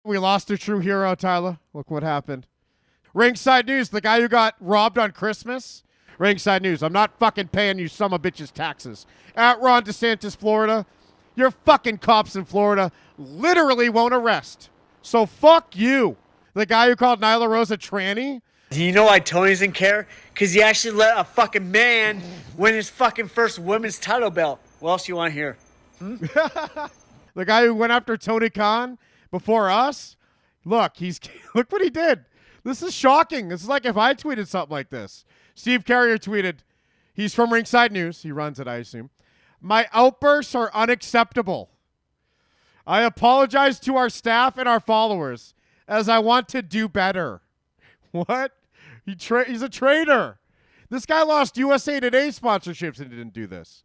We lost a true hero, Tyler. Look what happened. Ringside News, the guy who got robbed on Christmas. Ringside News, I'm not fucking paying you some of bitches' taxes. At Ron DeSantis, Florida, your fucking cops in Florida literally won't arrest. So fuck you. The guy who called Nyla Rose a tranny. Do you know why Tony doesn't care? Because he actually let a fucking man win his fucking first women's title belt. What else you want to hear? The guy who went after Tony Khan before us. Look what he did. This is shocking. This is like if I tweeted something like this. Steve Carrier tweeted, he's from Ringside News. He runs it, I assume. My outbursts are unacceptable. I apologize to our staff and our followers as I want to do better. What? He's a traitor. This guy lost USA Today sponsorships and didn't do this.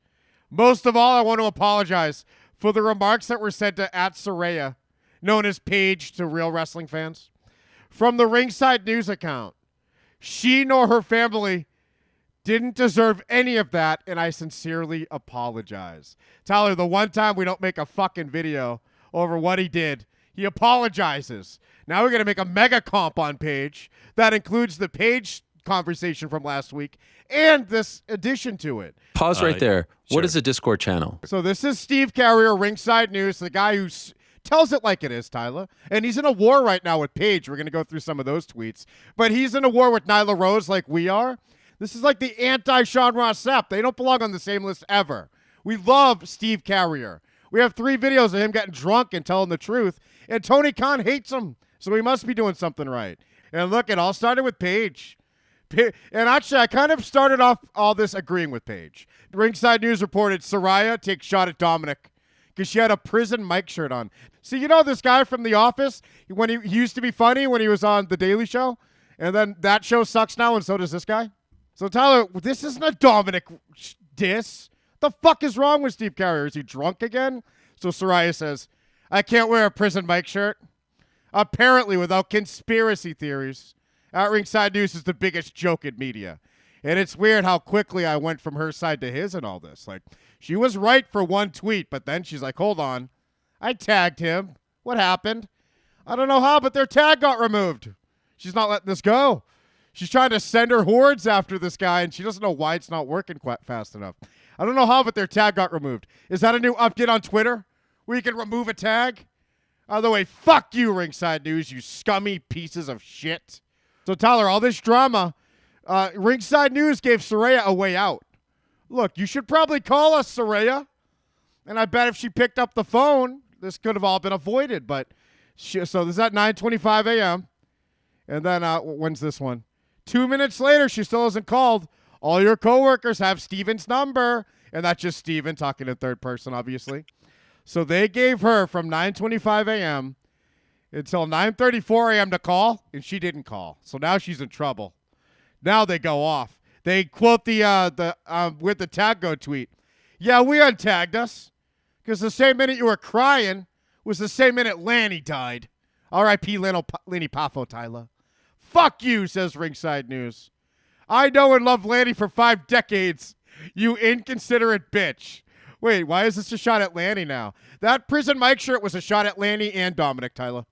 Most of all, I want to apologize for the remarks that were said to @Saraya, known as Paige to real wrestling fans, from the Ringside News account. She nor her family didn't deserve any of that, and I sincerely apologize. Tyler, the one time we don't make a fucking video over what he did, he apologizes. Now we're going to make a mega comp on Paige that includes the Paige conversation from last week and this addition to it. Pause right there. Sure. What is a Discord channel? So this is Steve Carrier, Ringside News, the guy who tells it like it is, Tyler. And he's in a war right now with Paige. We're going to go through some of those tweets. But he's in a war with Nyla Rose like we are. This is like the anti-Sean Ross Sapp. They don't belong on the same list ever. We love Steve Carrier. We have 3 videos of him getting drunk and telling the truth. And Tony Khan hates him. So he must be doing something right. And look, it all started with Paige. And actually, I kind of started off all this agreeing with Paige. Ringside News reported Saraya takes shot at Dominic because she had a prison mic shirt on. See, you know this guy from The Office? When he used to be funny when he was on The Daily Show? And then that show sucks now, and so does this guy? So, Tyler, this isn't a Dominic diss. The fuck is wrong with Steve Carrier? Is he drunk again? So Saraya says, I can't wear a prison mic shirt. Apparently, without conspiracy theories, At Ringside News is the biggest joke in media. And it's weird how quickly I went from her side to his and all this. Like, she was right for one tweet, but then she's like, hold on. I tagged him. What happened? I don't know how, but their tag got removed. She's not letting this go. She's trying to send her hordes after this guy, and she doesn't know why it's not working quite fast enough. I don't know how, but their tag got removed. Is that a new update on Twitter where you can remove a tag? By the way, fuck you, Ringside News, you scummy pieces of shit. So, Tyler, all this drama, Ringside News gave Saraya a way out. Look, you should probably call us, Saraya. And I bet if she picked up the phone, this could have all been avoided. But so this is at 9:25 a.m. And then when's this one? 2 minutes later, she still hasn't called. All your coworkers have Steven's number. And that's just Steven talking in third person, obviously. So they gave her from 9:25 a.m. until 9:34 a.m. to call, and she didn't call. So now she's in trouble. Now they go off. They quote the with the tag go tweet. Yeah, we untagged us because the same minute you were crying was the same minute Lanny died. R.I.P. Lenny Poffo, Tyler. Fuck you, says Ringside News. I know and love Lanny for 5 decades, you inconsiderate bitch. Wait, why is this a shot at Lanny now? That prison mic shirt was a shot at Lanny and Dominic, Tyler.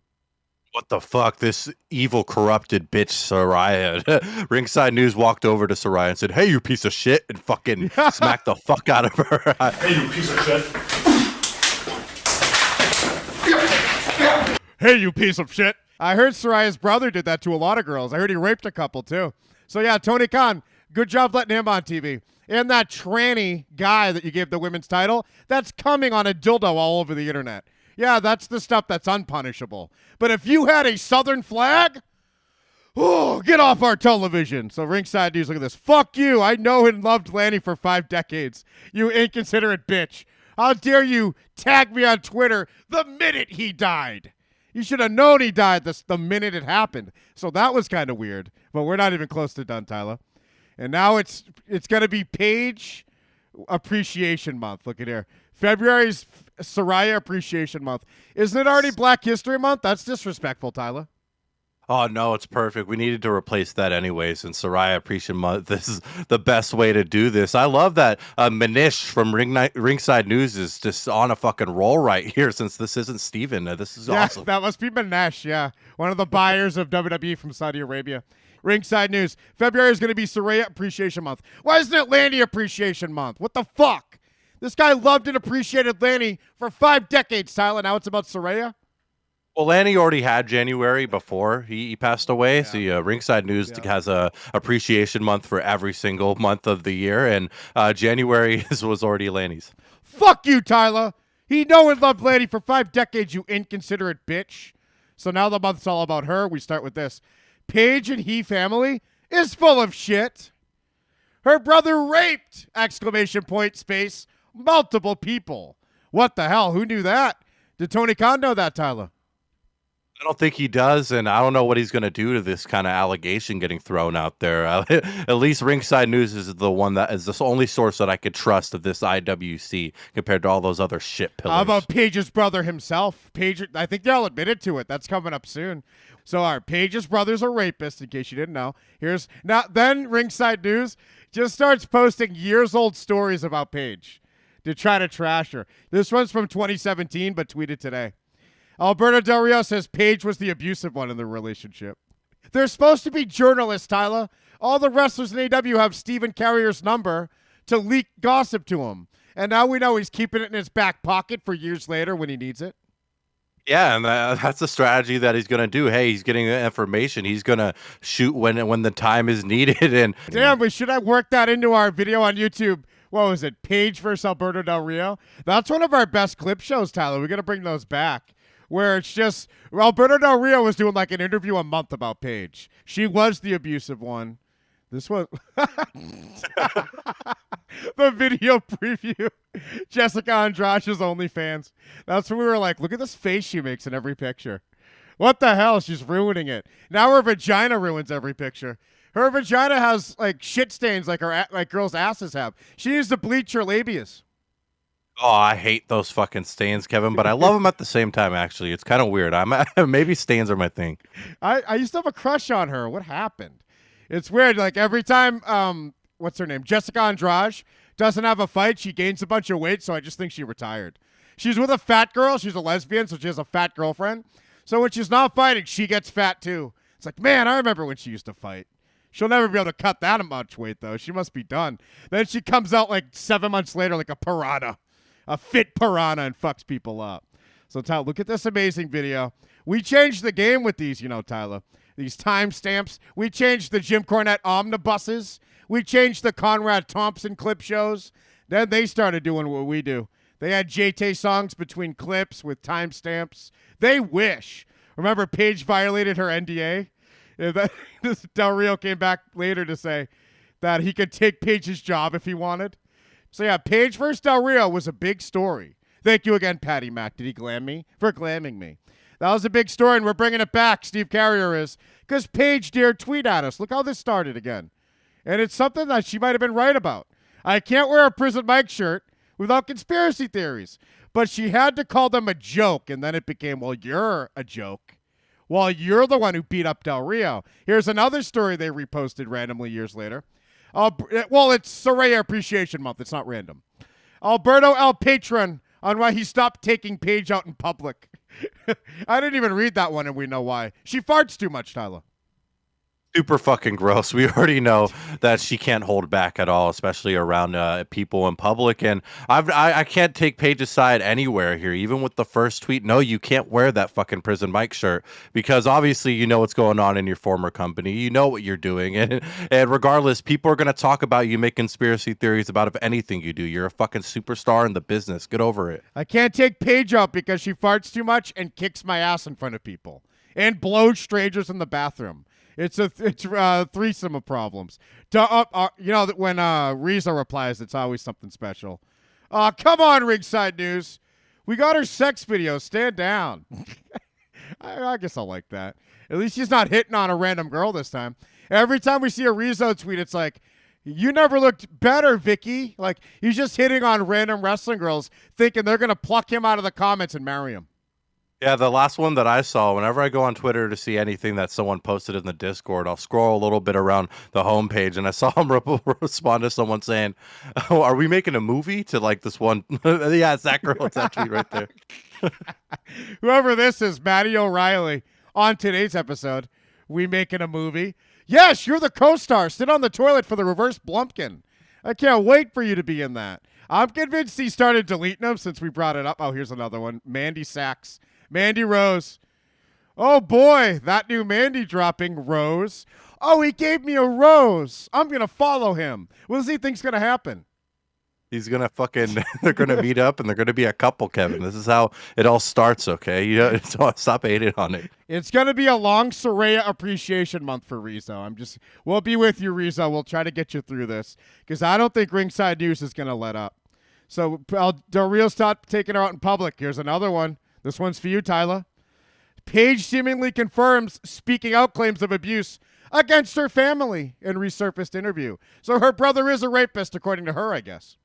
What the fuck? This evil, corrupted bitch, Saraya. Ringside News walked over to Saraya and said, hey, you piece of shit, and fucking smacked the fuck out of her. Hey, you piece of shit. Hey, you piece of shit. I heard Saraya's brother did that to a lot of girls. I heard he raped a couple, too. So, yeah, Tony Khan, good job letting him on TV. And that tranny guy that you gave the women's title, that's coming on a dildo all over the internet. Yeah, that's the stuff that's unpunishable. But if you had a Southern flag, oh, get off our television. So Ringside News, look at this. Fuck you. I know and loved Lanny for 5 decades. You inconsiderate bitch. How dare you tag me on Twitter the minute he died? You should have known he died the minute it happened. So that was kind of weird. But we're not even close to done, Tyler. And now it's going to be Paige Appreciation Month. Look at here. February's Saraya Appreciation Month. Isn't it already Black History Month? That's disrespectful, Tyler. Oh no, it's perfect. We needed to replace that anyways. And Saraya Appreciation Month, this is the best way to do this. I love that Manish from Ringside News is just on a fucking roll right here. Since this isn't Steven. This is Yeah, awesome. that must be Manesh, yeah. One of the buyers of WWE from Saudi Arabia. Ringside News. February is going to be Saraya Appreciation Month. Why isn't it Lanny Appreciation Month? What the fuck? This guy loved and appreciated Lanny for 5 decades, Tyler. Now it's about Saraya? Well, Lanny already had January before he passed away. So Ringside News has a appreciation month for every single month of the year, and January was already Lanny's. Fuck you, Tyler. He know and loved Lanny for 5 decades, you inconsiderate bitch. So now the month's all about her. We start with this. Paige and he family is full of shit. Her brother raped! Exclamation point space. Multiple people. What the hell? Who knew that? Did Tony Khan know that, Tyler? I don't think he does, and I don't know what he's going to do to this kind of allegation getting thrown out there. At least Ringside News is the one that is the only source that I could trust of this IWC compared to all those other shit pillars. How about Paige's brother himself? Paige, I think they all admitted to it. That's coming up soon. So our Paige's brother's a rapist, in case you didn't know. Then Ringside News just starts posting years-old stories about Paige to try to trash her. This one's from 2017, but tweeted today. Alberto Del Rio says Paige was the abusive one in the relationship. They're supposed to be journalists, Tyler. All the wrestlers in AW have Stephen Carrier's number to leak gossip to him. And now we know he's keeping it in his back pocket for years later when he needs it. Yeah, and that's the strategy that he's going to do. Hey, he's getting the information. He's going to shoot when the time is needed. And damn, we should have worked that into our video on YouTube. What was it? Paige versus Alberto Del Rio? That's one of our best clip shows, Tyler. We got to bring those back. Where it's just Alberto Del Rio was doing like an interview a month about Paige. She was the abusive one. This was the video preview. Jessica Andrade's OnlyFans. That's when we were like, look at this face she makes in every picture. What the hell? She's ruining it. Now her vagina ruins every picture. Her vagina has like shit stains like girls' asses have. She needs to bleach her labias. oh, I hate those fucking stains, Kevin, but I love them at the same time. Actually, it's kind of weird. Maybe stains are my thing. I used to have a crush on her. What happened? It's weird. Like every time, what's her name? Jessica Andrade doesn't have a fight, she gains a bunch of weight. So I just think she retired. She's with a fat girl. She's a lesbian, so she has a fat girlfriend. So when she's not fighting, she gets fat too. It's like, man, I remember when she used to fight. She'll never be able to cut that much weight, though. She must be done. Then she comes out like 7 months later like a piranha. A fit piranha and fucks people up. So, Tyler, look at this amazing video. We changed the game with these, Tyler. These timestamps. We changed the Jim Cornette omnibuses. We changed the Conrad Thompson clip shows. Then they started doing what we do. They had JT songs between clips with timestamps. They wish. Remember, Paige violated her NDA? Del Rio came back later to say that he could take Paige's job if he wanted. So, yeah, Paige versus Del Rio was a big story. Thank you again, Patty Mac. Did he glam me? For glamming me. That was a big story, and we're bringing it back, Steve Carrier is, because Paige dared tweet at us. Look how this started again. And it's something that she might have been right about. I can't wear a Prison Mike shirt without conspiracy theories. But she had to call them a joke, and then it became, well, you're a joke. Well, you're the one who beat up Del Rio. Here's another story they reposted randomly years later. Well, it's Saraya Appreciation Month. It's not random. Alberto El Patron on why he stopped taking Paige out in public. I didn't even read that one, and we know why. She farts too much, Tyler. Super fucking gross. We already know that she can't hold back at all, especially around people in public. And I can't take Paige's side anywhere here, even with the first tweet. No, you can't wear that fucking Prison Mike shirt because obviously you know what's going on in your former company. You know what you're doing. And regardless, people are going to talk about you, make conspiracy theories about if anything you do. You're a fucking superstar in the business. Get over it. I can't take Paige out because she farts too much and kicks my ass in front of people and blows strangers in the bathroom. It's a threesome of problems. When Reza replies, it's always something special. Come on, Ringside News. We got her sex video. Stand down. I guess I'll like that. At least she's not hitting on a random girl this time. Every time we see a Rizzo tweet, it's like, you never looked better, Vicky. Like, he's just hitting on random wrestling girls thinking they're going to pluck him out of the comments and marry him. Yeah, the last one that I saw, whenever I go on Twitter to see anything that someone posted in the Discord, I'll scroll a little bit around the homepage, and I saw him respond to someone saying, "Oh, are we making a movie?" To like this one. Yeah, it's that girl. It's that tweet right there. Whoever this is, Matty O'Reilly, on today's episode, we making a movie. Yes, you're the co-star. Sit on the toilet for the reverse Blumpkin. I can't wait for you to be in that. I'm convinced he started deleting them since we brought it up. Oh, here's another one. Mandy Sachs. Mandy Rose. Oh, boy, that new Mandy dropping. Rose. Oh, he gave me a rose. I'm going to follow him. What does he think's going to happen? He's gonna fucking. They're gonna meet up, and they're gonna be a couple. Kevin, this is how it all starts. Okay, stop hating on it. It's going to be a long Saraya appreciation month for Rizzo. We'll be with you, Rizzo. We'll try to get you through this because I don't think Ringside News is going to let up. So Del Rio stop taking her out in public. Here's another one. This one's for you, Tyla. Paige seemingly confirms speaking out claims of abuse against her family in resurfaced interview. So her brother is a rapist, according to her, I guess.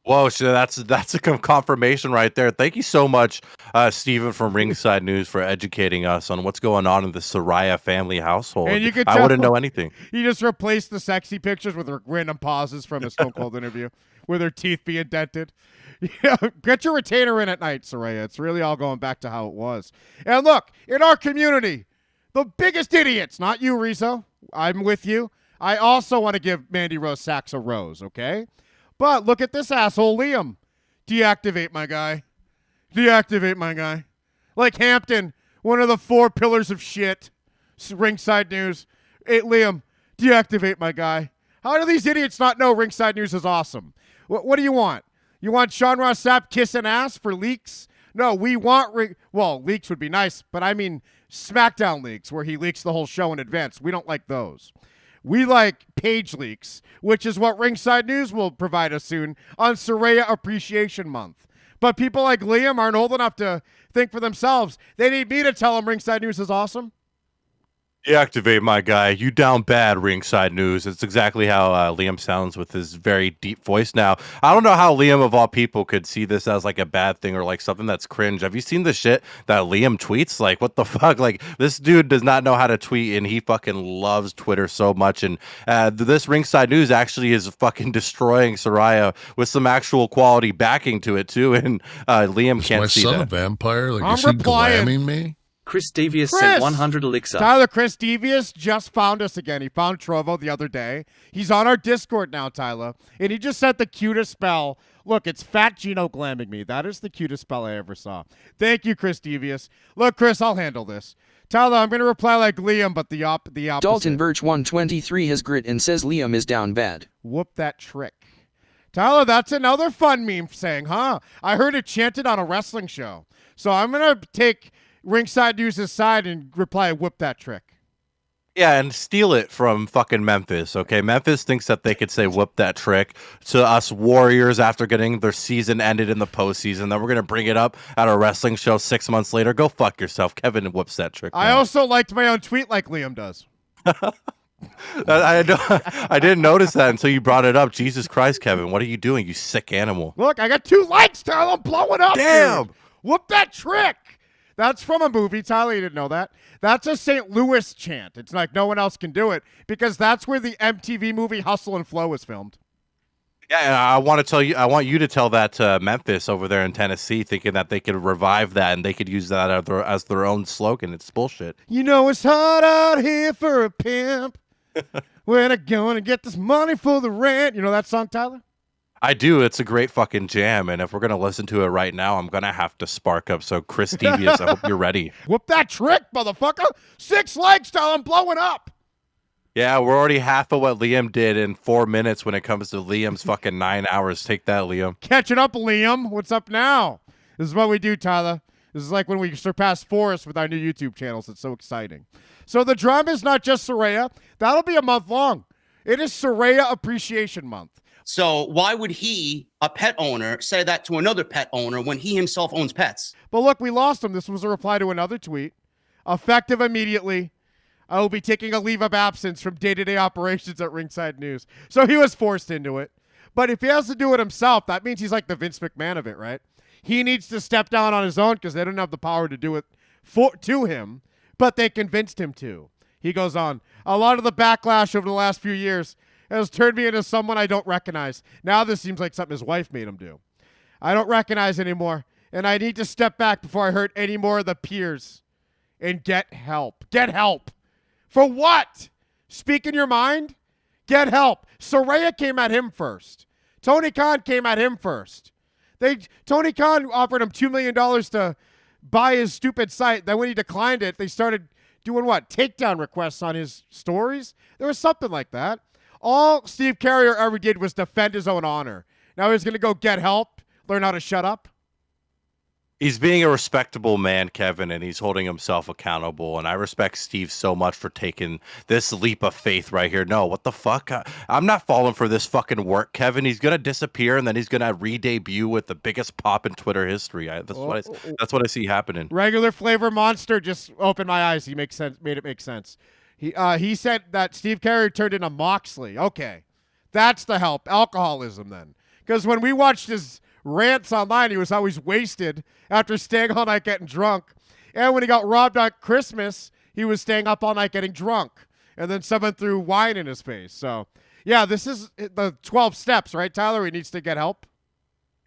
Whoa, so that's a confirmation right there. Thank you so much, Steven from Ringside News, for educating us on what's going on in the Saraya family household. And you could I tell wouldn't know anything. You just replaced the sexy pictures with random pauses from a Stone Cold interview with her teeth being dented. Yeah, get your retainer in at night, Saraya. It's really all going back to how it was. And look, in our community, the biggest idiots, not you, Rizzo. I'm with you. I also want to give Mandy Rose Sachs a rose, okay? But look at this asshole, Liam. Deactivate my guy. Deactivate my guy. Like Hampton, one of the 4 pillars of shit. Ringside News. Hey, Liam, deactivate my guy. How do these idiots not know Ringside News is awesome? What do you want? You want Sean Ross Sapp kissing ass for leaks? No, we want leaks would be nice, but I mean SmackDown leaks where he leaks the whole show in advance. We don't like those. We like page leaks, which is what Ringside News will provide us soon on Saraya Appreciation Month. But people like Liam aren't old enough to think for themselves. They need me to tell them Ringside News is awesome. Deactivate my guy. You down bad, Ringside News. It's exactly how Liam sounds with his very deep voice now. I don't know how Liam, of all people, could see this as like a bad thing or like something that's cringe. Have you seen the shit that Liam tweets? Like, what the fuck? Like, this dude does not know how to tweet, and he fucking loves Twitter so much. And this Ringside News actually is fucking destroying Saraya with some actual quality backing to it, too. And Liam can't see that. My son a vampire? Like, I'm is he replying. glamming me? Chris Devious sent 100 elixir. Tyler, Chris Devious just found us again. He found Trovo the other day. He's on our Discord now, Tyler, and he just sent the cutest spell. Look, it's Fat Gino glamming me. That is the cutest spell I ever saw. Thank you, Chris Devious. Look, Chris, I'll handle this. Tyler, I'm going to reply like Liam, but the opposite. Dalton Birch 123 has grit and says Liam is down bad. Whoop that trick. Tyler, that's another fun meme saying, huh? I heard it chanted on a wrestling show. So I'm going to take Ringside News' side and reply, whoop that trick. Yeah, and steal it from fucking Memphis, okay? Memphis thinks that they could say whoop that trick to us Warriors after getting their season ended in the postseason. Then we're going to bring it up at a wrestling show 6 months later. Go fuck yourself. Kevin whoops that trick. I also liked my own tweet like Liam does. I didn't notice that until you brought it up. Jesus Christ, Kevin. What are you doing, you sick animal? Look, I got 2 likes, Tyler. I'm blowing up. Damn. Dude. Whoop that trick. That's from a movie. Tyler, you didn't know that. That's a St. Louis chant. It's like no one else can do it because that's where the MTV movie Hustle and Flow was filmed. Yeah, and I want you to tell that to Memphis over there in Tennessee, thinking that they could revive that and they could use that as their own slogan. It's bullshit. You know it's hard out here for a pimp. When I going to get this money for the rent? You know that song, Tyler? I do. It's a great fucking jam, and if we're gonna listen to it right now, I'm gonna have to spark up. So, Chris Devious, I hope you're ready. Whoop that trick, motherfucker! 6 likes, Tyler. I'm blowing up. Yeah, we're already half of what Liam did in 4 minutes when it comes to Liam's fucking 9 hours. Take that, Liam. Catching up, Liam. What's up now? This is what we do, Tyler. This is like when we surpass Forrest with our new YouTube channels. It's so exciting. So the drama is not just Saraya. That'll be a month long. It is Saraya Appreciation Month. So why would he, a pet owner, say that to another pet owner when he himself owns pets? But look, we lost him. This was a reply to another tweet. Effective immediately. I will be taking a leave of absence from day-to-day operations at Ringside News. So he was forced into it. But if he has to do it himself, that means he's like the Vince McMahon of it, right? he needs to step down on his own because they don't have the power to do it to him, but they convinced him to. He goes on, a lot of the backlash over the last few years has turned me into someone I don't recognize. Now this seems like something his wife made him do. I don't recognize anymore, and I need to step back before I hurt any more of the peers and get help. Get help. For what? Speak in your mind? Get help. Saraya came at him first. Tony Khan came at him first. Tony Khan offered him $2 million to buy his stupid site. Then when he declined it, they started doing what? Takedown requests on his stories? There was something like that. All Steve Carrier ever did was defend his own honor. Now he's going to go get help, learn how to shut up. He's being a respectable man, Kevin, and he's holding himself accountable. And I respect Steve so much for taking this leap of faith right here. No, what the fuck? I'm not falling for this fucking work, Kevin. He's going to disappear, and then he's going to re-debut with the biggest pop in Twitter history. That's what I see happening. Regular flavor monster just opened my eyes. He made it make sense. He said that Steve Carrier turned into Moxley. Okay, that's the help. Alcoholism then. Because when we watched his rants online, he was always wasted after staying all night getting drunk. And when he got robbed on Christmas, he was staying up all night getting drunk. And then someone threw wine in his face. So, yeah, this is the 12 steps, right, Tyler? He needs to get help.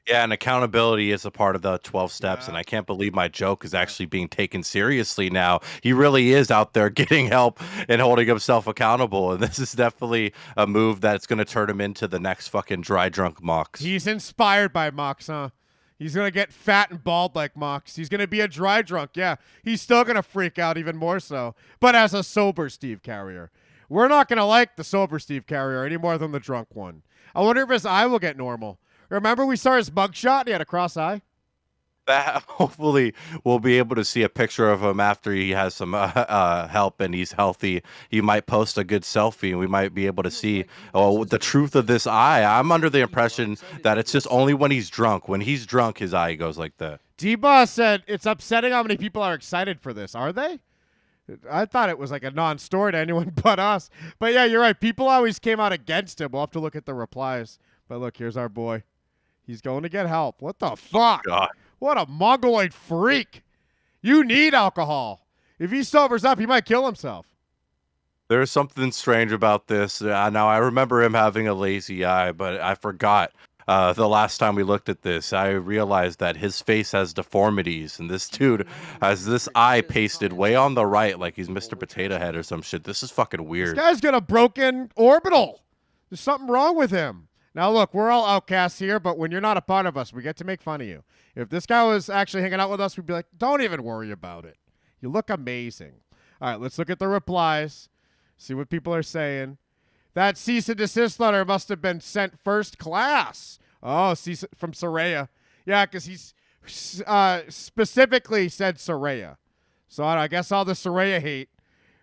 Yeah, and accountability is a part of the 12 steps, and I can't believe my joke is actually being taken seriously now. He really is out there getting help and holding himself accountable, and this is definitely a move that's going to turn him into the next fucking dry drunk Mox. He's inspired by Mox, huh? He's going to get fat and bald like Mox. He's going to be a dry drunk, yeah. He's still going to freak out even more so, but as a sober Steve Carrier. We're not going to like the sober Steve Carrier any more than the drunk one. I wonder if his eye will get normal. Remember we saw his mugshot and he had a cross eye? That hopefully we'll be able to see a picture of him after he has some help and he's healthy. He might post a good selfie and we might be able to see the truth of this eye. I'm under the impression that it's just only when he's drunk. When he's drunk, his eye goes like that. D-Boss said it's upsetting how many people are excited for this. Are they? I thought it was like a non-story to anyone but us. But yeah, you're right. People always came out against him. We'll have to look at the replies. But look, here's our boy. He's going to get help. What the fuck? God. What a mongoloid freak. You need alcohol. If he sobers up, he might kill himself. There's something strange about this. Now, I remember him having a lazy eye, but I forgot the last time we looked at this. I realized that his face has deformities, and this dude has this eye pasted way on the right like he's Mr. Potato Head or some shit. This is fucking weird. This guy's got a broken orbital. There's something wrong with him. Now, look, we're all outcasts here, but when you're not a part of us, we get to make fun of you. If this guy was actually hanging out with us, we'd be like, don't even worry about it. You look amazing. All right, let's look at the replies, see what people are saying. That cease and desist letter must have been sent first class. Oh, from Saraya. Yeah, because he's specifically said Saraya. So I guess all the Saraya hate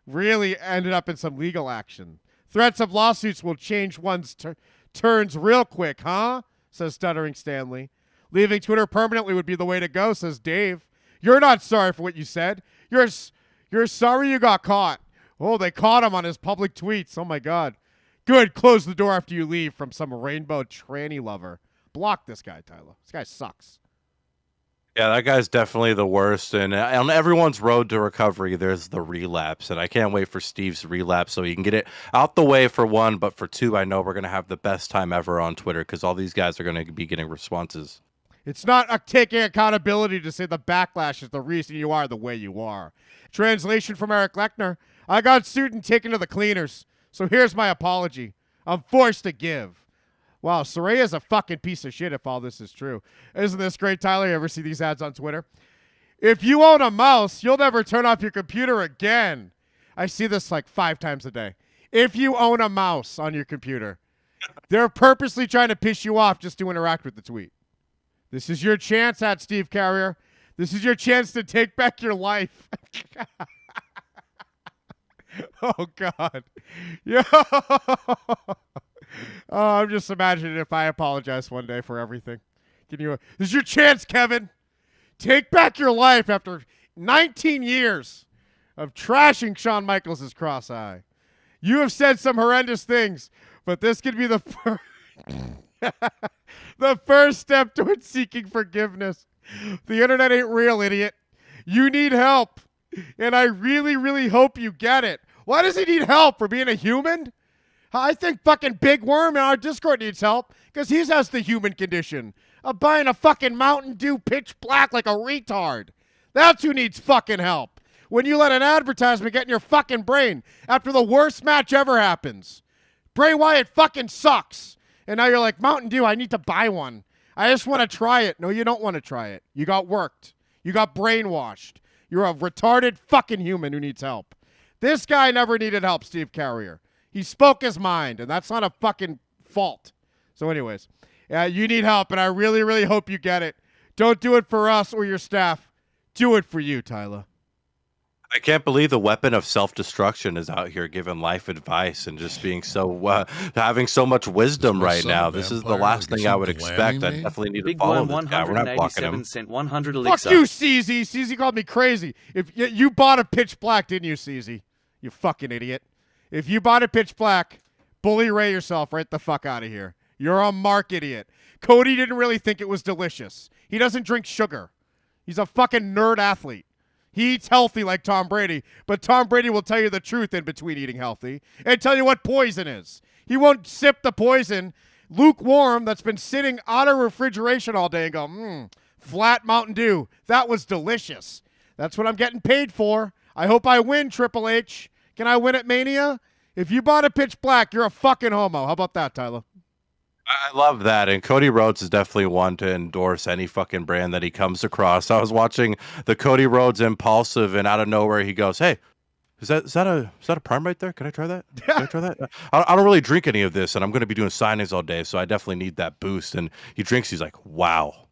really ended up in some legal action. Threats of lawsuits will change one's turns real quick, huh? Says Stuttering Stanley. Leaving Twitter permanently would be the way to go, says Dave. You're not sorry for what you said. You're sorry you got caught. Oh, they caught him on his public tweets. Oh, my God. Good. Close the door after you leave from some rainbow tranny lover. Block this guy, Tyler. This guy sucks. Yeah, that guy's definitely the worst. And on everyone's road to recovery, there's the relapse. And I can't wait for Steve's relapse so he can get it out the way for one. But for two, I know we're going to have the best time ever on Twitter because all these guys are going to be getting responses. It's not taking accountability to say the backlash is the reason you are the way you are. Translation from Eric Lechner. I got sued and taken to the cleaners. So here's my apology. I'm forced to give. Wow, Saraya's a fucking piece of shit if all this is true. Isn't this great, Tyler? You ever see these ads on Twitter? If you own a mouse, you'll never turn off your computer again. I see this like 5 times a day. If you own a mouse on your computer, they're purposely trying to piss you off just to interact with the tweet. This is your chance at Steve Carrier. This is your chance to take back your life. Oh, God. Yo. Oh, I'm just imagining if I apologize one day for everything. This is your chance, Kevin. Take back your life after 19 years of trashing Shawn Michaels' cross eye. You have said some horrendous things, but this could be the first step towards seeking forgiveness. The internet ain't real, idiot. You need help. And I really, really hope you get it. Why does he need help? For being a human? I think fucking Big Worm in our Discord needs help because he has the human condition of buying a fucking Mountain Dew pitch black like a retard. That's who needs fucking help. When you let an advertisement get in your fucking brain after the worst match ever happens. Bray Wyatt fucking sucks. And now you're like, Mountain Dew, I need to buy one. I just want to try it. No, you don't want to try it. You got worked. You got brainwashed. You're a retarded fucking human who needs help. This guy never needed help, Steve Carrier. He spoke his mind, and that's not a fucking fault. So anyways, you need help, and I really, really hope you get it. Don't do it for us or your staff. Do it for you, Tyla. I can't believe the weapon of self-destruction is out here giving life advice and just being so having so much wisdom right now. This is the last thing I would expect. I definitely need to follow this guy. We're not blocking him. Sent 100 elixir. Fuck you, CZ. CZ called me crazy. If you bought a pitch black, didn't you, CZ? You fucking idiot. If you bought a pitch black, bully Ray yourself right the fuck out of here. You're a mark idiot. Cody didn't really think it was delicious. He doesn't drink sugar. He's a fucking nerd athlete. He eats healthy like Tom Brady, but Tom Brady will tell you the truth in between eating healthy and tell you what poison is. He won't sip the poison lukewarm that's been sitting out of refrigeration all day and go, flat Mountain Dew. That was delicious. That's what I'm getting paid for. I hope I win, Triple H. Can I win at Mania? If you bought a pitch black, you're a fucking homo. How about that, Tyler? I love that. And Cody Rhodes is definitely one to endorse any fucking brand that he comes across. I was watching the Cody Rhodes Impulsive, and out of nowhere he goes, "Hey, is that a Prime right there? Can I try that? Can I try that? I don't really drink any of this, and I'm going to be doing signings all day, so I definitely need that boost." And he drinks. He's like, "Wow,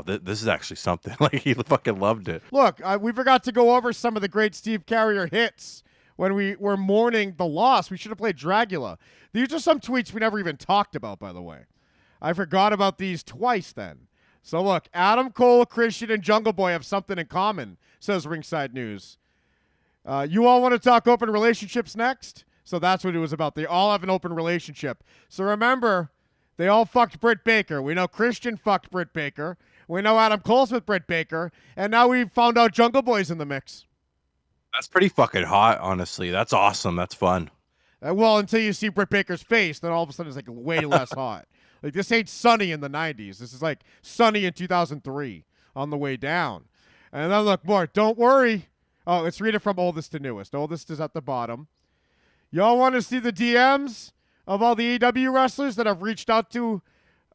this is actually something." Like, he fucking loved it. Look, we forgot to go over some of the great Steve Carrier hits when we were mourning the loss. We should have played Dragula. These are some tweets we never even talked about, by the way. I forgot about these twice then. So look, Adam Cole, Christian, and Jungle Boy have something in common, says Ringside News. You all want to talk open relationships next? So that's what it was about. They all have an open relationship. So remember, they all fucked Britt Baker. We know Christian fucked Britt Baker. We know Adam Cole's with Britt Baker. And now we've found out Jungle Boy's in the mix. That's pretty fucking hot, honestly. That's awesome. That's fun. Well, until you see Britt Baker's face, then all of a sudden it's like way less hot. Like, this ain't Sunny in the 90s. This is like Sunny in 2003 on the way down. And then look, more. Don't worry. Oh, let's read it from oldest to newest. Oldest is at the bottom. Y'all want to see the DMs of all the AEW wrestlers that have reached out to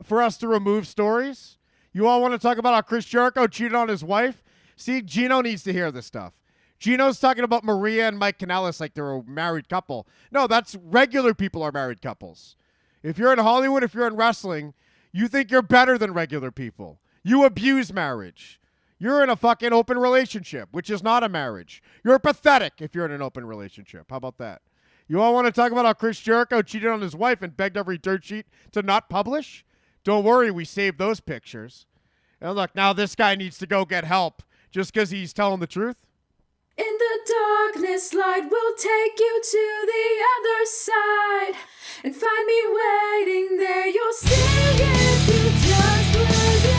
for us to remove stories? You all want to talk about how Chris Jericho cheated on his wife? See, Gino needs to hear this stuff. Gino's talking about Maria and Mike Kanellis like they're a married couple. No, that's regular people are married couples. If you're in Hollywood, if you're in wrestling, you think you're better than regular people. You abuse marriage. You're in a fucking open relationship, which is not a marriage. You're pathetic if you're in an open relationship. How about that? You all want to talk about how Chris Jericho cheated on his wife and begged every dirt sheet to not publish? Don't worry, we saved those pictures. And look, now this guy needs to go get help just because he's telling the truth. In the darkness, light will take you to the other side and find me waiting there. You'll see if you just close your